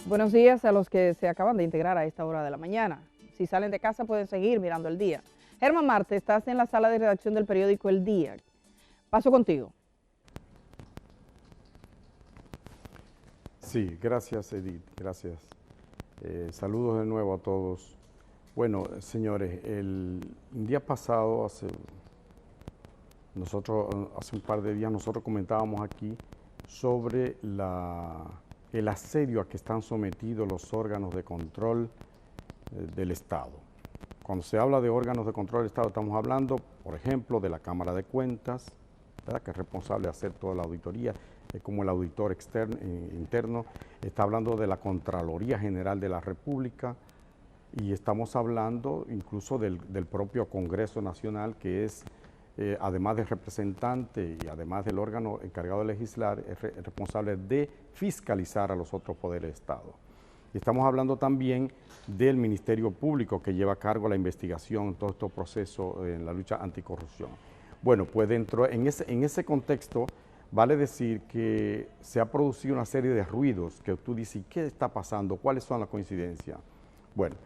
Buenos días a los que se acaban de integrar a esta hora de la mañana. Si salen de casa pueden seguir mirando el día. Germán Marte, estás en la sala de redacción del periódico El Día. Paso contigo. Sí, gracias Edith, gracias. Saludos de nuevo a todos. Bueno, señores, el día pasado, hace un par de días, nosotros comentábamos aquí sobre el asedio a que están sometidos los órganos de control del Estado. Cuando se habla de órganos de control del Estado, estamos hablando, por ejemplo, de la Cámara de Cuentas, ¿verdad?, que es responsable de hacer toda la auditoría, como el auditor interno. Está hablando de la Contraloría General de la República y estamos hablando incluso del propio Congreso Nacional, que es, además de representante y además del órgano encargado de legislar, es responsable de fiscalizar a los otros poderes del Estado. Y estamos hablando también del Ministerio Público, que lleva a cargo la investigación en todo este proceso en la lucha anticorrupción. Bueno, pues en ese contexto, vale decir que se ha producido una serie de ruidos que tú dices, ¿qué está pasando? ¿Cuáles son las coincidencias? Bueno,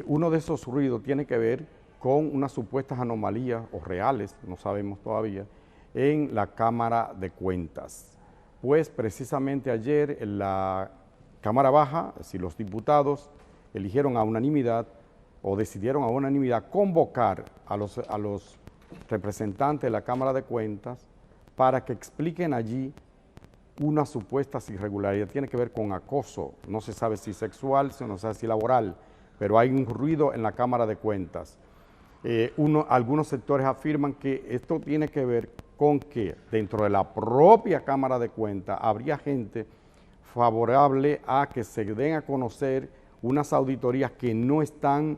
uno de esos ruidos tiene que ver con unas supuestas anomalías, o reales, no sabemos todavía, en la Cámara de Cuentas. Pues precisamente ayer en la Cámara Baja, es decir, los diputados eligieron a unanimidad o decidieron a unanimidad convocar a los representantes de la Cámara de Cuentas para que expliquen allí unas supuestas irregularidades. Tiene que ver con acoso, no se sabe si sexual, no se sabe si laboral, pero hay un ruido en la Cámara de Cuentas. Algunos sectores afirman que esto tiene que ver con que dentro de la propia Cámara de Cuentas habría gente favorable a que se den a conocer unas auditorías que no están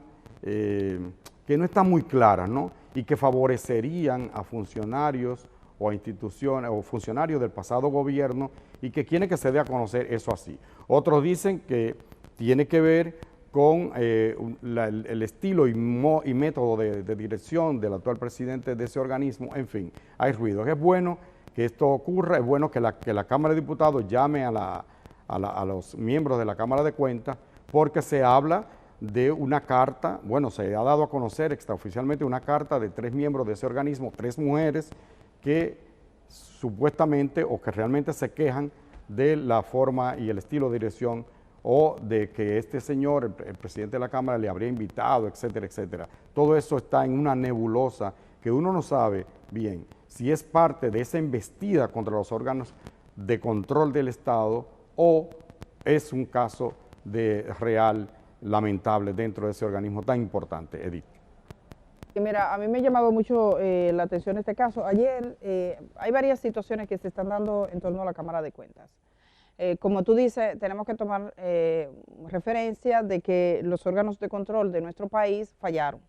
muy claras, ¿no?, y que favorecerían a funcionarios o a instituciones o funcionarios del pasado gobierno y que quieren que se dé a conocer eso así. Otros dicen que tiene que ver con el estilo y método de dirección del actual presidente de ese organismo. En fin, hay ruido. Es bueno que esto ocurra, es bueno que la Cámara de Diputados llame a los miembros de la Cámara de Cuentas, porque se habla de una carta, bueno, se ha dado a conocer extraoficialmente una carta de 3 miembros de ese organismo, 3 mujeres, que supuestamente o que realmente se quejan de la forma y el estilo de dirección o de que este señor, el presidente de la Cámara, le habría invitado, etcétera, etcétera. Todo eso está en una nebulosa que uno no sabe bien si es parte de esa embestida contra los órganos de control del Estado o es un caso de real lamentable dentro de ese organismo tan importante, Edith. Y mira, a mí me ha llamado mucho la atención este caso. Ayer hay varias situaciones que se están dando en torno a la Cámara de Cuentas. Como tú dices, tenemos que tomar referencia de que los órganos de control de nuestro país fallaron.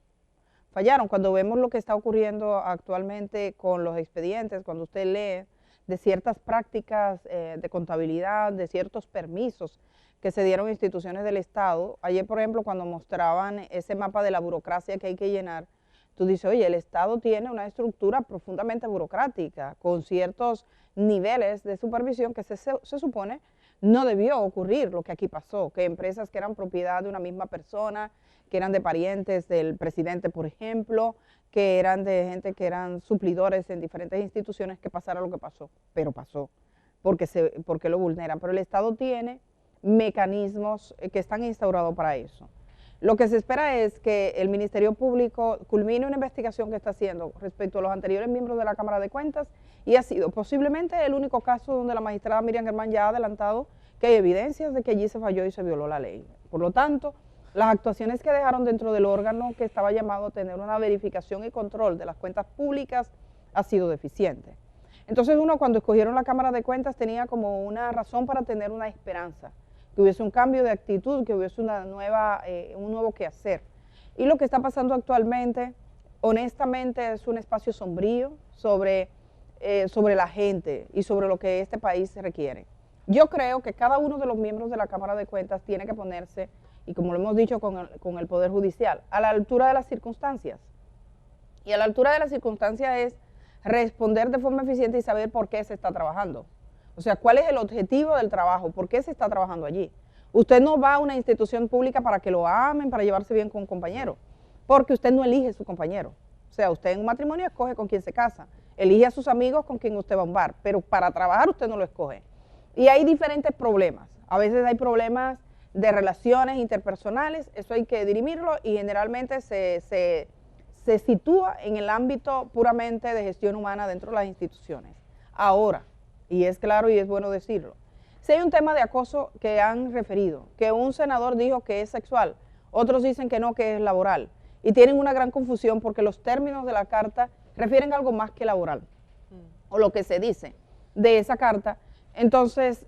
Fallaron cuando vemos lo que está ocurriendo actualmente con los expedientes, cuando usted lee de ciertas prácticas de contabilidad, de ciertos permisos que se dieron a instituciones del Estado. Ayer, por ejemplo, cuando mostraban ese mapa de la burocracia que hay que llenar, tú dices, oye, el Estado tiene una estructura profundamente burocrática, con ciertos niveles de supervisión que se supone no debió ocurrir lo que aquí pasó, que empresas que eran propiedad de una misma persona, que eran de parientes del presidente, por ejemplo, que eran de gente que eran suplidores en diferentes instituciones, que pasara lo que pasó, pero pasó, porque lo vulneran. Pero el Estado tiene mecanismos que están instaurados para eso. Lo que se espera es que el Ministerio Público culmine una investigación que está haciendo respecto a los anteriores miembros de la Cámara de Cuentas, y ha sido posiblemente el único caso donde la magistrada Miriam Germán ya ha adelantado que hay evidencias de que allí se falló y se violó la ley. Por lo tanto, las actuaciones que dejaron dentro del órgano que estaba llamado a tener una verificación y control de las cuentas públicas ha sido deficiente. Entonces uno, cuando escogieron la Cámara de Cuentas, tenía como una razón para tener una esperanza, que hubiese un cambio de actitud, que hubiese un nuevo quehacer. Y lo que está pasando actualmente, honestamente, es un espacio sombrío sobre la gente y sobre lo que este país requiere. Yo creo que cada uno de los miembros de la Cámara de Cuentas tiene que ponerse, y como lo hemos dicho con el Poder Judicial, a la altura de las circunstancias. Y a la altura de las circunstancias es responder de forma eficiente y saber por qué se está trabajando. O sea, ¿cuál es el objetivo del trabajo? ¿Por qué se está trabajando allí? Usted no va a una institución pública para que lo amen, para llevarse bien con un compañero, porque usted no elige su compañero. O sea, usted en un matrimonio escoge con quién se casa, elige a sus amigos con quien usted va a un bar, pero para trabajar usted no lo escoge. Y hay diferentes problemas. A veces hay problemas de relaciones interpersonales, eso hay que dirimirlo y generalmente se sitúa en el ámbito puramente de gestión humana dentro de las instituciones. Ahora, y es claro y es bueno decirlo, si hay un tema de acoso que han referido, que un senador dijo que es sexual, otros dicen que no, que es laboral, y tienen una gran confusión porque los términos de la carta refieren a algo más que laboral, o lo que se dice de esa carta. Entonces,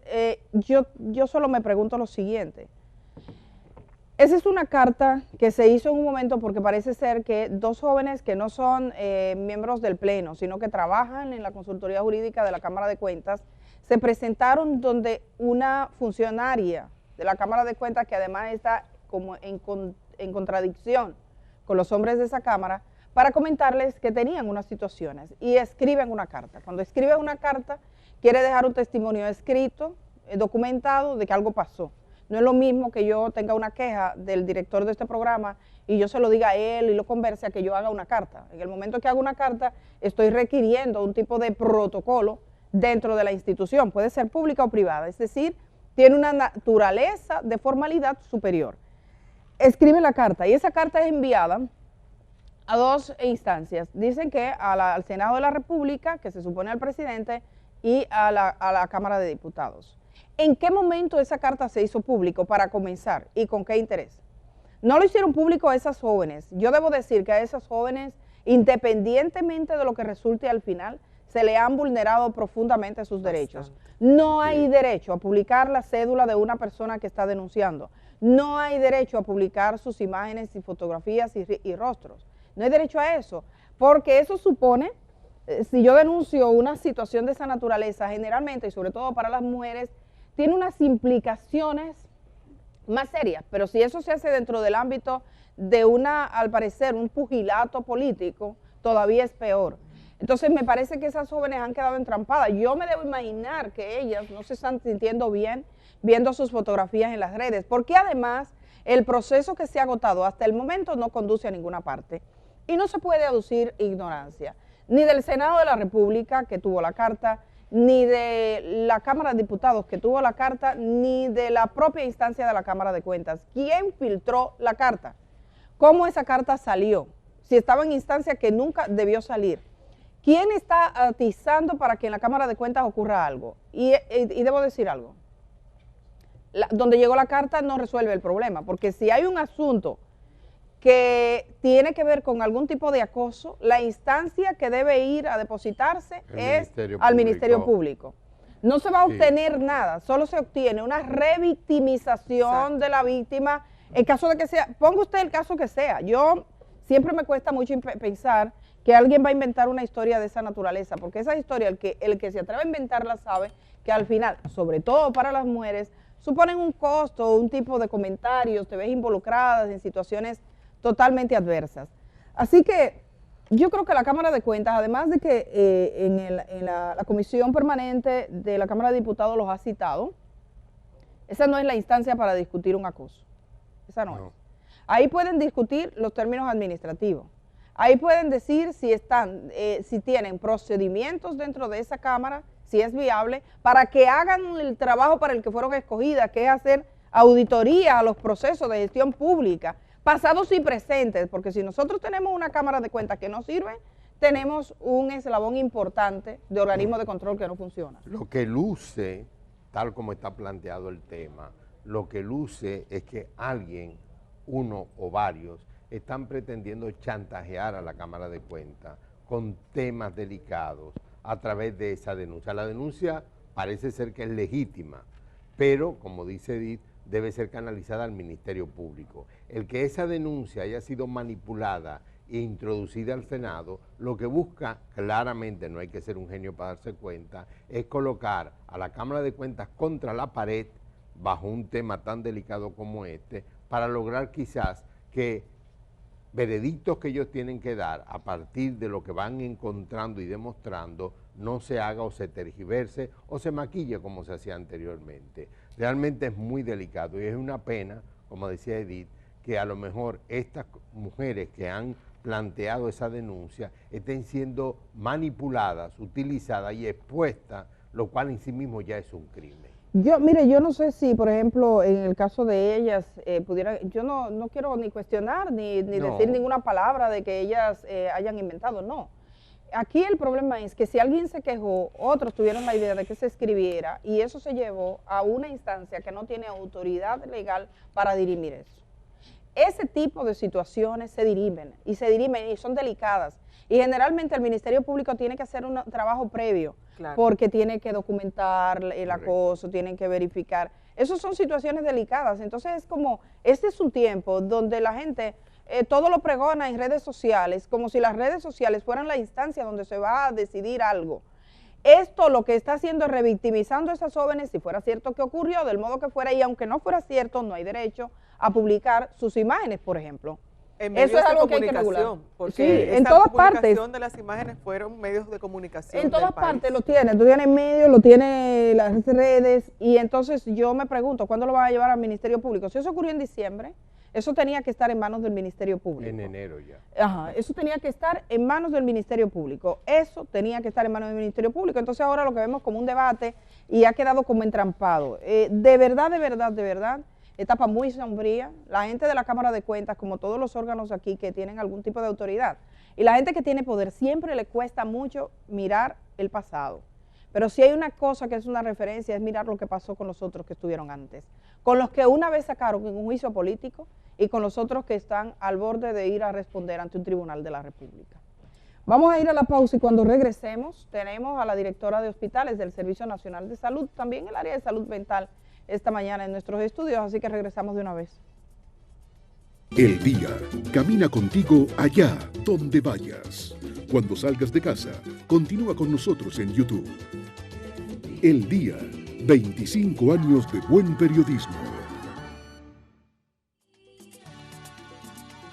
yo solo me pregunto lo siguiente. Esa es una carta que se hizo en un momento porque parece ser que dos jóvenes que no son miembros del Pleno, sino que trabajan en la consultoría jurídica de la Cámara de Cuentas, se presentaron donde una funcionaria de la Cámara de Cuentas, que además está como en contradicción con los hombres de esa Cámara, para comentarles que tenían unas situaciones y escriben una carta. Cuando escriben una carta, quiere dejar un testimonio escrito, documentado de que algo pasó. No es lo mismo que yo tenga una queja del director de este programa y yo se lo diga a él y lo converse a que yo haga una carta. En el momento que hago una carta, estoy requiriendo un tipo de protocolo dentro de la institución, puede ser pública o privada, es decir, tiene una naturaleza de formalidad superior. Escribe la carta y esa carta es enviada a dos instancias. Dicen que al Senado de la República, que se supone al presidente, y a la Cámara de Diputados. ¿En qué momento esa carta se hizo público para comenzar y con qué interés? No lo hicieron público a esas jóvenes. Yo debo decir que a esas jóvenes, independientemente de lo que resulte al final, se le han vulnerado profundamente sus derechos. No hay derecho a publicar la cédula de una persona que está denunciando. No hay derecho a publicar sus imágenes y fotografías y rostros. No hay derecho a eso, porque eso supone, si yo denuncio una situación de esa naturaleza, generalmente y sobre todo para las mujeres, tiene unas implicaciones más serias, pero si eso se hace dentro del ámbito de al parecer, un pugilato político, todavía es peor. Entonces me parece que esas jóvenes han quedado entrampadas. Yo me debo imaginar que ellas no se están sintiendo bien viendo sus fotografías en las redes, porque además el proceso que se ha agotado hasta el momento no conduce a ninguna parte. Y no se puede aducir ignorancia, ni del Senado de la República, que tuvo la carta, ni de la Cámara de Diputados, que tuvo la carta, ni de la propia instancia de la Cámara de Cuentas. ¿Quién filtró la carta? ¿Cómo esa carta salió? Si estaba en instancia que nunca debió salir. ¿Quién está atizando para que en la Cámara de Cuentas ocurra algo? Y debo decir algo. Donde llegó la carta no resuelve el problema, porque si hay un asunto que tiene que ver con algún tipo de acoso, la instancia que debe ir a depositarse es al Ministerio Público. No se va a obtener nada, solo se obtiene una revictimización de la víctima, en caso de que sea, ponga usted el caso que sea. Yo siempre me cuesta mucho pensar que alguien va a inventar una historia de esa naturaleza, porque esa historia, el que se atreve a inventarla sabe que al final, sobre todo para las mujeres, suponen un costo, un tipo de comentarios, te ves involucradas en situaciones totalmente adversas. Así que yo creo que la Cámara de Cuentas, además de que en la Comisión Permanente de la Cámara de Diputados los ha citado, esa no es la instancia para discutir un acoso. Esa no es. Ahí pueden discutir los términos administrativos. Ahí pueden decir si tienen procedimientos dentro de esa Cámara, si es viable, para que hagan el trabajo para el que fueron escogidas, que es hacer auditoría a los procesos de gestión pública, pasados y presentes, porque si nosotros tenemos una Cámara de Cuentas que no sirve, tenemos un eslabón importante de organismo de control que no funciona. Lo que luce, tal como está planteado el tema, lo que luce es que alguien, uno o varios, están pretendiendo chantajear a la Cámara de Cuentas con temas delicados a través de esa denuncia. La denuncia parece ser que es legítima, pero, como dice Edith, debe ser canalizada al Ministerio Público. El que esa denuncia haya sido manipulada e introducida al Senado, lo que busca, claramente, no hay que ser un genio para darse cuenta, es colocar a la Cámara de Cuentas contra la pared, bajo un tema tan delicado como este, para lograr quizás que veredictos que ellos tienen que dar a partir de lo que van encontrando y demostrando no se haga o se tergiverse o se maquille como se hacía anteriormente. Realmente es muy delicado y es una pena, como decía Edith, que a lo mejor estas mujeres que han planteado esa denuncia estén siendo manipuladas, utilizadas y expuestas, lo cual en sí mismo ya es un crimen. Mire, yo no sé si, por ejemplo, en el caso de ellas, yo no quiero ni cuestionar ni No. decir ninguna palabra de que ellas hayan inventado, no. Aquí el problema es que si alguien se quejó, otros tuvieron la idea de que se escribiera y eso se llevó a una instancia que no tiene autoridad legal para dirimir eso. Ese tipo de situaciones se dirimen y son delicadas. Y generalmente el Ministerio Público tiene que hacer un trabajo previo, claro, porque tiene que documentar el acoso, tienen que verificar. Esas son situaciones delicadas. Entonces es como, este es un tiempo donde la gente todo lo pregona en redes sociales, como si las redes sociales fueran la instancia donde se va a decidir algo. Esto lo que está haciendo es revictimizando a esas jóvenes, si fuera cierto que ocurrió, del modo que fuera, y aunque no fuera cierto, no hay derecho a publicar sus imágenes, por ejemplo. Eso es algo que hay que regular. Porque sí, en todas partes. La publicación de las imágenes fueron medios de comunicación. En todas partes lo tienen. Tú tienes medios, lo tienes las redes, y entonces yo me pregunto, ¿cuándo lo van a llevar al Ministerio Público? Si eso ocurrió en diciembre, eso tenía que estar en manos del Ministerio Público. En enero ya. Ajá, eso tenía que estar en manos del Ministerio Público. Eso tenía que estar en manos del Ministerio Público. Entonces ahora lo que vemos como un debate y ha quedado como entrampado. De verdad, etapa muy sombría. La gente de la Cámara de Cuentas, como todos los órganos aquí que tienen algún tipo de autoridad, y la gente que tiene poder, siempre le cuesta mucho mirar el pasado. Pero si hay una cosa que es una referencia, es mirar lo que pasó con los otros que estuvieron antes, con los que una vez sacaron en un juicio político y con los otros que están al borde de ir a responder ante un tribunal de la República. Vamos a ir a la pausa y cuando regresemos tenemos a la directora de hospitales del Servicio Nacional de Salud, también el área de salud mental, esta mañana en nuestros estudios, así que regresamos de una vez. El día camina contigo allá donde vayas. Cuando salgas de casa, continúa con nosotros en YouTube. El día, 25 años de buen periodismo.